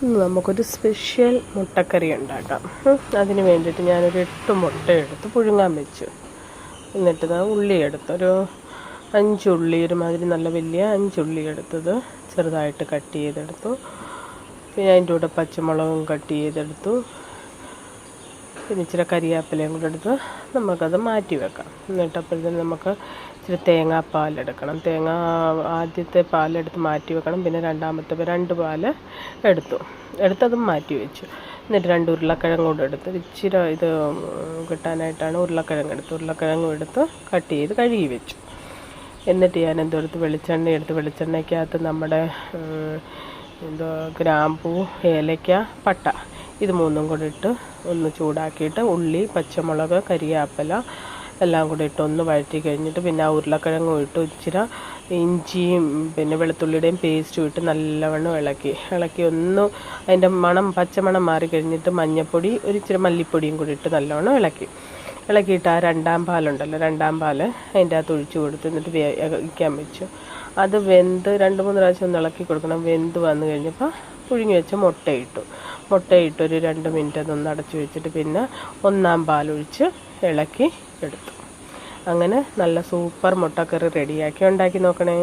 നമുക്കൊരു സ്പെഷ്യൽ മുട്ടക്കറി ഉണ്ടാക്കാം. അതിന് വേണ്ടിയിട്ട് ഞാനൊരു 8 മുട്ട എടുത്ത് പുഴുങ്ങാൻ വെച്ചു. എന്നിട്ട് ഉള്ളി എടുത്ത് ഒരു 5 ഉള്ളി, ഒരുമാതിരി നല്ല വലിയ 5 ഉള്ളി എടുത്തത് ചെറുതായിട്ട് കട്ട് ചെയ്തെടുത്തു. പിന്നെ അതിൻ്റെ കൂടെ പച്ചമുളകും കട്ട് ചെയ്തെടുത്തു. പിന്നെ ഇച്ചിരി കരിയാപ്പിലയും കൂടെ എടുത്ത് നമുക്കത് മാറ്റി വെക്കാം. എന്നിട്ടപ്പോഴത്തേന് നമുക്ക് ഇച്ചിരി തേങ്ങാപ്പാലെടുക്കണം. ആദ്യത്തെ പാലെടുത്ത് മാറ്റി വെക്കണം. പിന്നെ രണ്ടാമത്തെ 2 പാല് എടുത്തതും മാറ്റി വെച്ചു. എന്നിട്ട് 2 ഉരുളക്കിഴങ്ങ് കൂടെ എടുത്ത് ഇച്ചിരി ഇത് കിട്ടാനായിട്ടാണ് ഉരുളക്കിഴങ്ങും എടുത്ത് കട്ട് ചെയ്ത് കഴുകി വെച്ചു. എന്നിട്ട് ഞാൻ വെളിച്ചെണ്ണയ്ക്കകത്ത് നമ്മുടെ ഗ്രാമ്പൂ, ഏലക്ക, പട്ട ഇത് 3ഉം കൂടെ ഇട്ട് ഒന്ന് ചൂടാക്കിയിട്ട് ഉള്ളി, പച്ചമുളക്, കരിയാപ്പില എല്ലാം കൂടെ ഇട്ട് ഒന്ന് വഴറ്റി കഴിഞ്ഞിട്ട് പിന്നെ ആ ഉരുളക്കിഴങ്ങും ഇട്ട് ഇച്ചിരി ഇഞ്ചിയും പിന്നെ വെളുത്തുള്ളിയുടെയും പേസ്റ്റും ഇട്ട് നല്ലവണ്ണം ഇളക്കി ഒന്ന് അതിൻ്റെ പച്ചമണം മാറി കഴിഞ്ഞിട്ട് മഞ്ഞൾപ്പൊടി, ഇച്ചിരി മല്ലിപ്പൊടിയും കൂടി ഇട്ട് നല്ലവണ്ണം ഇളക്കിയിട്ട് ആ 2ാം പാലുണ്ടല്ലോ, 2ാം പാല് അതിൻ്റെ അകത്ത് ഒഴിച്ച് കൊടുത്ത് എന്നിട്ട് വേവിക്കാൻ വെച്ചു. അത് വെന്ത് 2-3 പ്രാവശ്യം ഒന്ന് ഇളക്കി കൊടുക്കണം. വെന്ത് വന്നു കഴിഞ്ഞപ്പോൾ പുഴുങ്ങി വെച്ച മുട്ടയിട്ട് ഒരു 2 മിനിറ്റ് അതൊന്ന് അടച്ചു വെച്ചിട്ട് പിന്നെ 1ാം പാലൊഴിച്ച് ഇളക്കി എടുത്തു. അങ്ങനെ നല്ല സൂപ്പർ മുട്ടക്കറി റെഡിയാക്കി ഉണ്ടാക്കി നോക്കണേ.